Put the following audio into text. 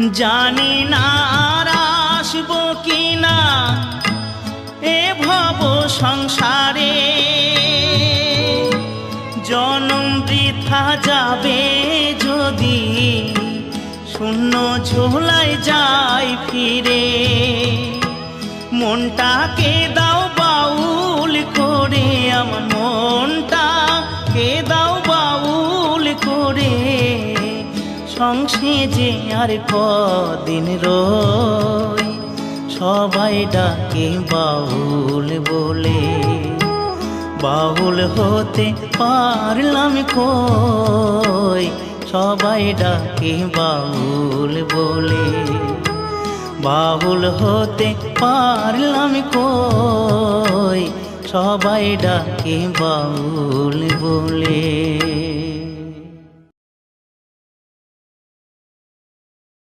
জানি না আর আসবো কিনা এ ভব সংসারে, জনম বৃথা যাবে যদি শূন্য ঝোলায় যাই ফিরে। মনটাকে দাও বাউল করে, আমার মনটাকে দাও বাউল করে, সংসেজে আর কদিন রই, সবাই ডাকে বাউল বলে। বাউল হতে পারলাম কই, সবাই ডাকে বাউল বলে। বাউল হতে পারলাম কই, সবাই ডাকে বাউল বলে।